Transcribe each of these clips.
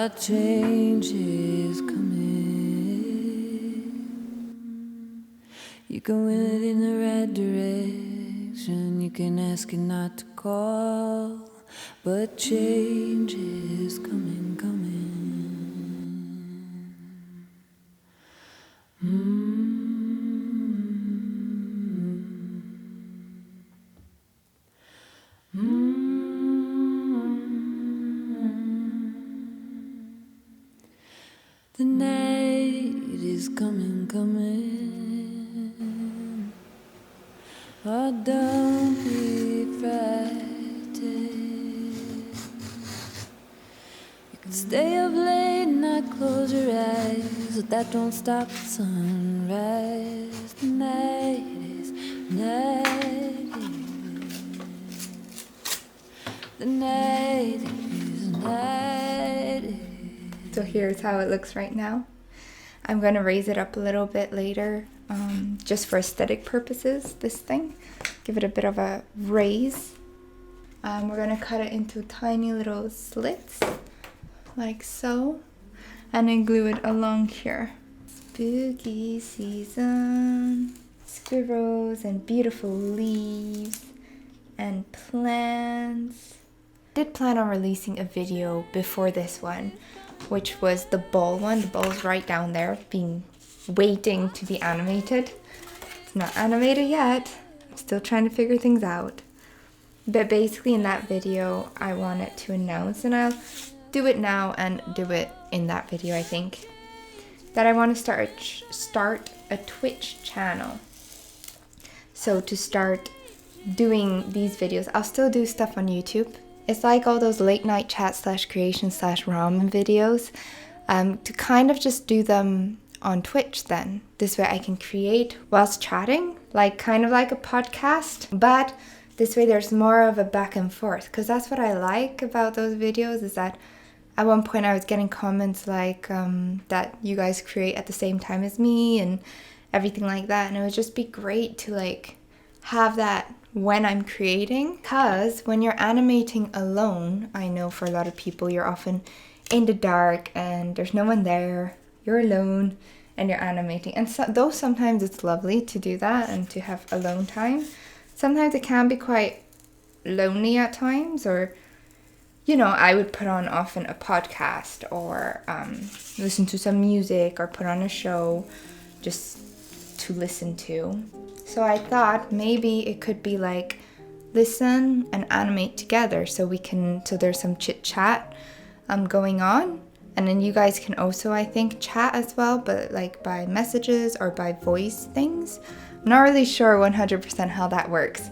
A change is coming. You can win it in the right direction. You can ask it not to call, but change is coming, coming. The night is coming, coming. Oh, don't be frightened. You can stay up late and not close your eyes, but that don't stop the sunrise. The night is, night is. The night is, night is. So here's how it looks right now. I'm going to raise it up a little bit later, just for aesthetic purposes, this thing. Give it a bit of a raise. We're going to cut it into tiny little slits, like so, and then glue it along here. Spooky season, squirrels and beautiful leaves and plants. I did plan on releasing a video before this one, which was the ball one. The ball's right down there, waiting to be animated. It's not animated yet. I'm still trying to figure things out. But basically in that video, I wanted to announce, and I'll do it now and do it in that video, I think, that I want to start a Twitch channel. So to start doing these videos, I'll still do stuff on YouTube. It's like all those late night chat / creation / ramen videos, to kind of just do them on Twitch then. This way I can create whilst chatting, kind of like a podcast, but this way there's more of a back and forth, because that's what I like about those videos, is that at one point I was getting comments like that you guys create at the same time as me and everything like that, and it would just be great to have that when I'm creating, because when you're animating alone, I know for a lot of people you're often in the dark and there's no one there, you're alone and you're animating, and so, though sometimes it's lovely to do that and to have alone time, sometimes it can be quite lonely at times, or I would put on often a podcast or listen to some music or put on a show just to listen to. So I thought maybe it could be listen and animate together, so there's some chit chat going on, and then you guys can also, I think, chat as well, but by messages or by voice things. I'm not really sure 100% how that works,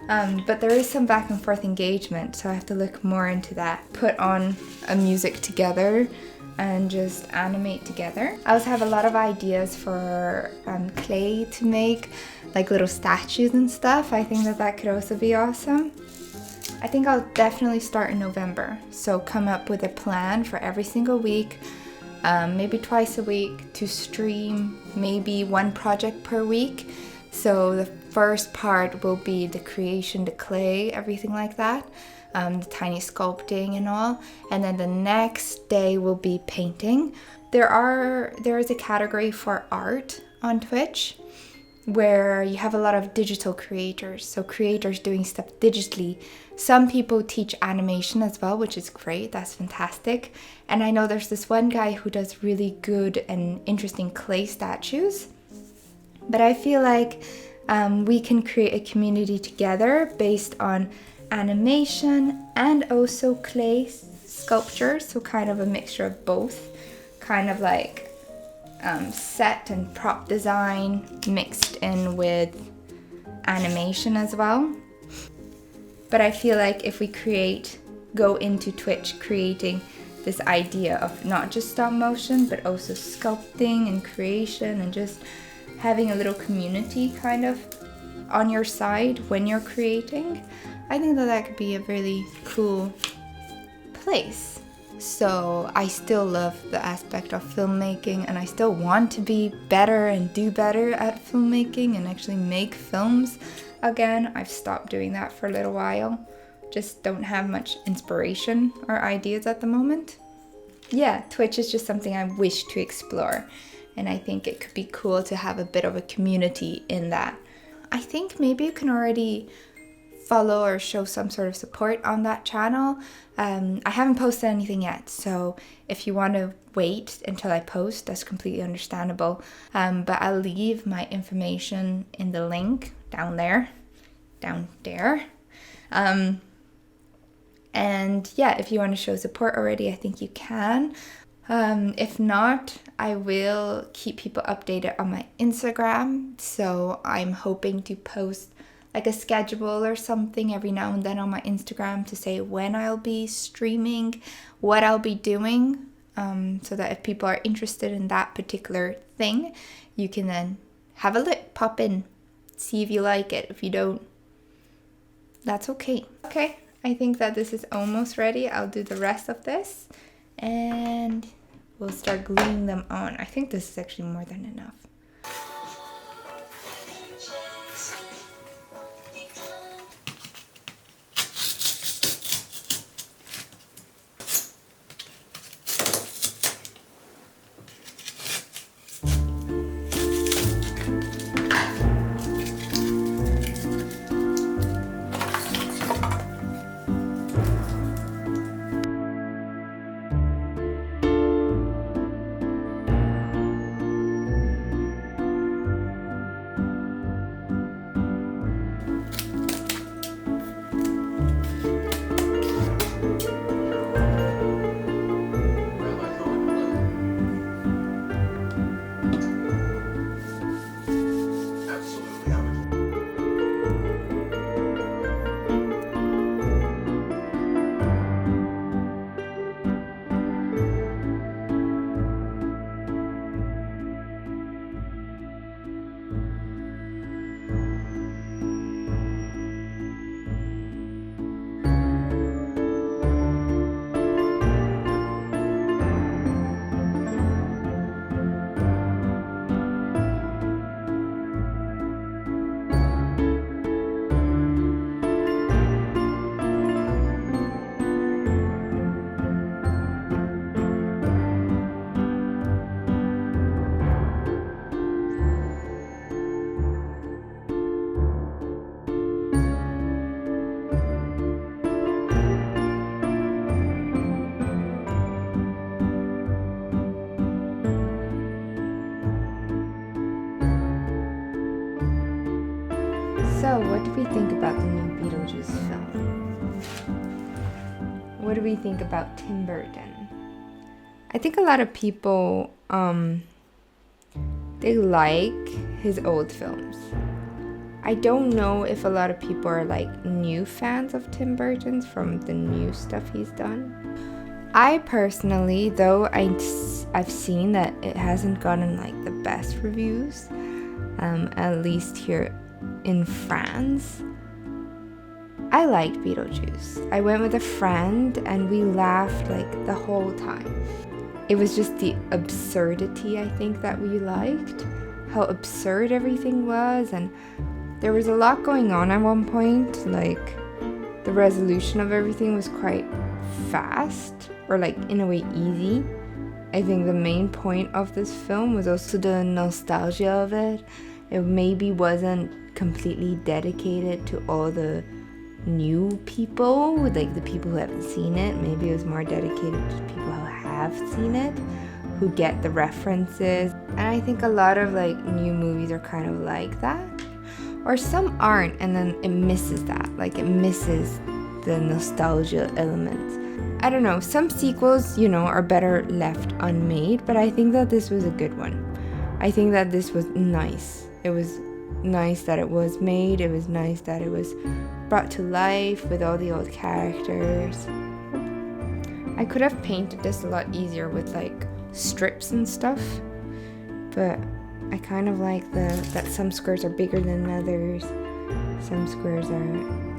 but there is some back and forth engagement, so I have to look more into that. Put on a music together and just animate together. I also have a lot of ideas for clay to make, little statues and stuff. I think that could also be awesome. I think I'll definitely start in November, so come up with a plan for every single week, maybe twice a week, to stream maybe one project per week. So the first part will be the creation, the clay, everything like that, the tiny sculpting and all, and then the next day will be painting. There is a category for art on Twitch where you have a lot of digital creators, so creators doing stuff digitally. Some people teach animation as well, which is great, that's fantastic. And I know there's this one guy who does really good and interesting clay statues, but I feel like we can create a community together based on animation and also clay sculpture, so kind of a mixture of both, kind of set and prop design mixed in with animation as well. But I feel like if we go into Twitch creating this idea of not just stop motion, but also sculpting and creation and just having a little community kind of on your side when you're creating, I think that could be a really cool place. So I still love the aspect of filmmaking, and I still want to be better and do better at filmmaking and actually make films again. I've stopped doing that for a little while. Just don't have much inspiration or ideas at the moment. yeah, Twitch is just something I wish to explore. And I think it could be cool to have a bit of a community in that. I think maybe you can already follow or show some sort of support on that channel. I haven't posted anything yet, so if you want to wait until I post, that's completely understandable. But I'll leave my information in the link down there. And yeah, if you want to show support already, I think you can. If not, I will keep people updated on my Instagram. So I'm hoping to post like a schedule or something every now and then on my Instagram to say when I'll be streaming, what I'll be doing, so that if people are interested in that particular thing, you can then have a look, pop in, see if you like it. If you don't, that's okay. Okay, I think that this is almost ready. I'll do the rest of this and we'll start gluing them on. I think this is actually more than enough. So, what do we think about the new Beetlejuice film? What do we think about Tim Burton? I think a lot of people, they like his old films. I don't know if a lot of people are like new fans of Tim Burton's from the new stuff he's done. I personally, though I've seen that it hasn't gotten like the best reviews, at least here in France. I liked Beetlejuice. I went with a friend and we laughed like the whole time. It was just the absurdity, I think, that we liked. How absurd everything was, and there was a lot going on at one point. Like, the resolution of everything was quite fast, or like in a way easy. I think the main point of this film was also the nostalgia of it. It maybe wasn't completely dedicated to all the new people, like the people who haven't seen it. Maybe it was more dedicated to people who have seen it, who get the references. And I think a lot of like new movies are kind of like that, or some aren't, and then it misses that, like it misses the nostalgia element. I don't know, some sequels, are better left unmade, but I think that this was a good one. I think that this was nice. It was nice that it was made. It was nice that it was brought to life with all the old characters. I could have painted this a lot easier with like strips and stuff, but I kind of like that some squares are bigger than others. Some squares are,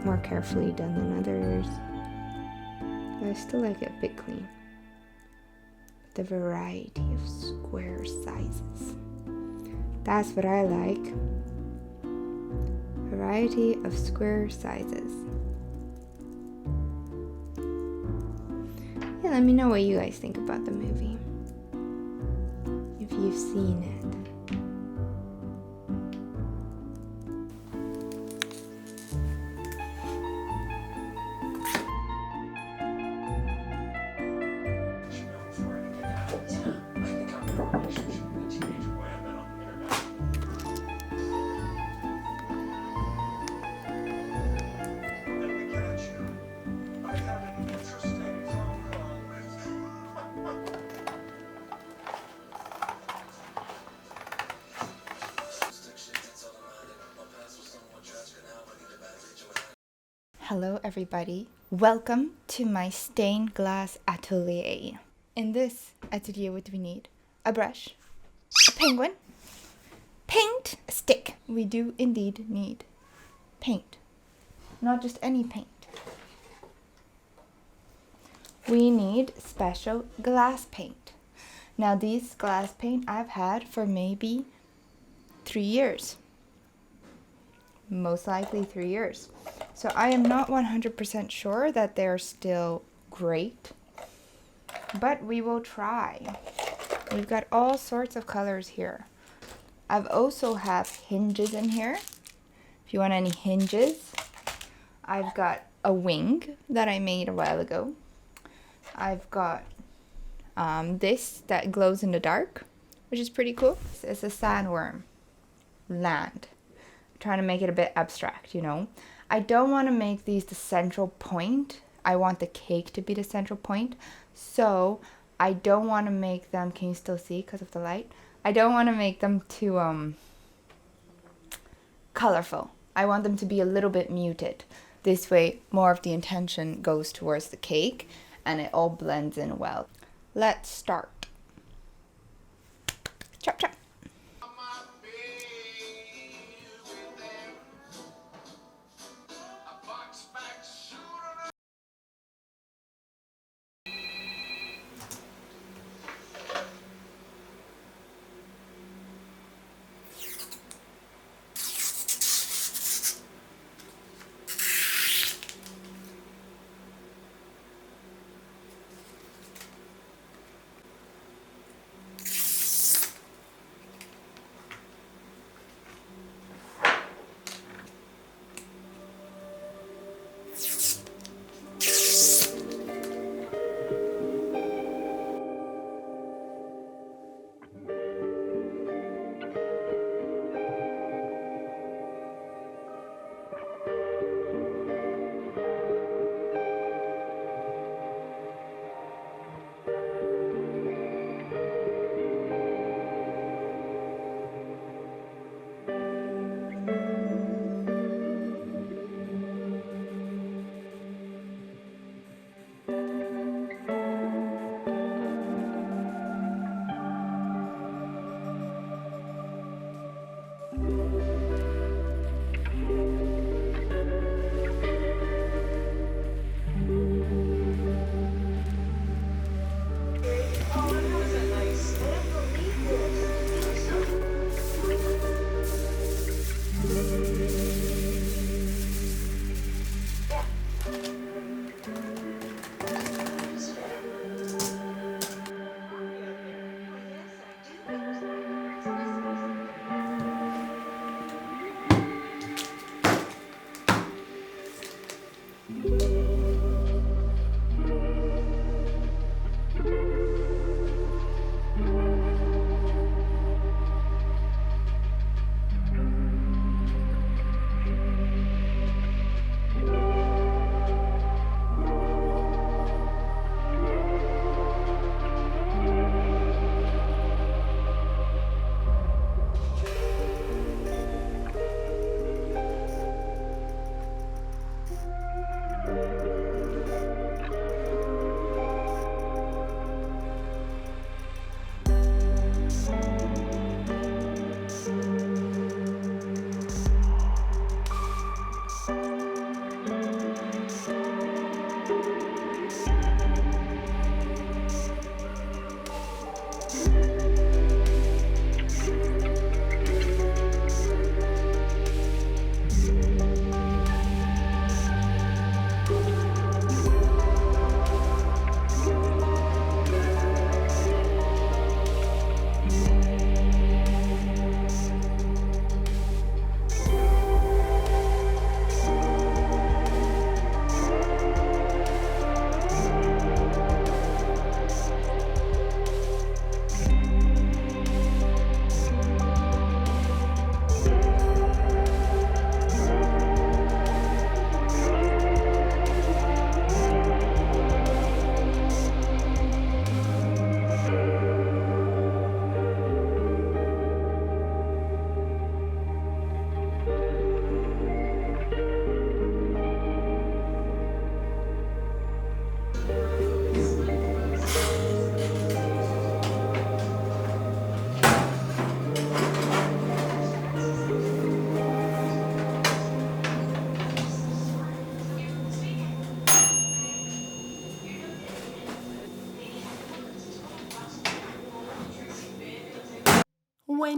more carefully done than others. But I still like it a bit clean. The variety of square sizes. That's what I like. Variety of square sizes. let me know what you guys think about the movie. If you've seen it. Hello everybody, welcome to my stained glass atelier. In this atelier what do we need? A brush, a penguin, paint, a stick. We do indeed need paint, not just any paint. We need special glass paint. Now these glass paint I've had for maybe 3 years. Most likely 3 years. So I am not 100% sure that they're still great, but we will try. We've got all sorts of colors here. I've also have hinges in here. If you want any hinges, I've got a wing that I made a while ago. I've got this that glows in the dark, which is pretty cool. It's a sandworm land. Trying to make it a bit abstract, you know. I don't want to make these the central point. I want the cake to be the central point. So I don't want to make them, can you still see because of the light? I don't want to make them too colorful. I want them to be a little bit muted. This way more of the intention goes towards the cake and it all blends in well. Let's start. Chop chop.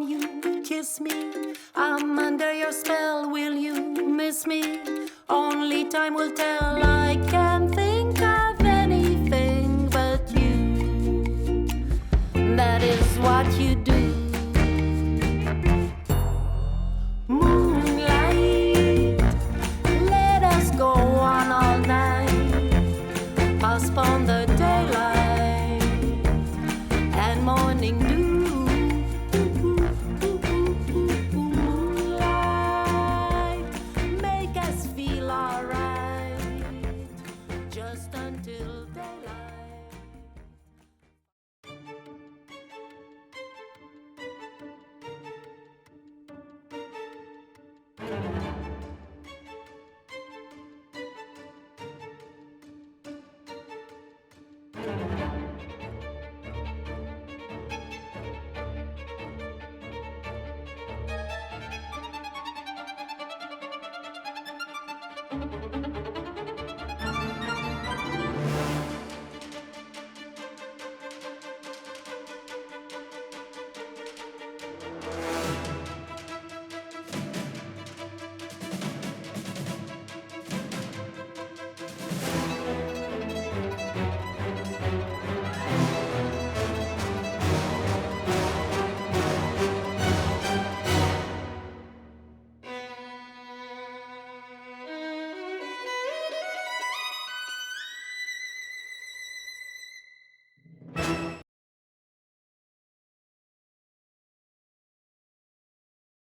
when you kiss me. I'm under your spell, will you miss me? Only time will tell. I can't think of anything but you. That is what you do. Moonlight, let us go on all night. Postpone the daylight and morning dew. Moonlight, make us feel alright, just until daylight.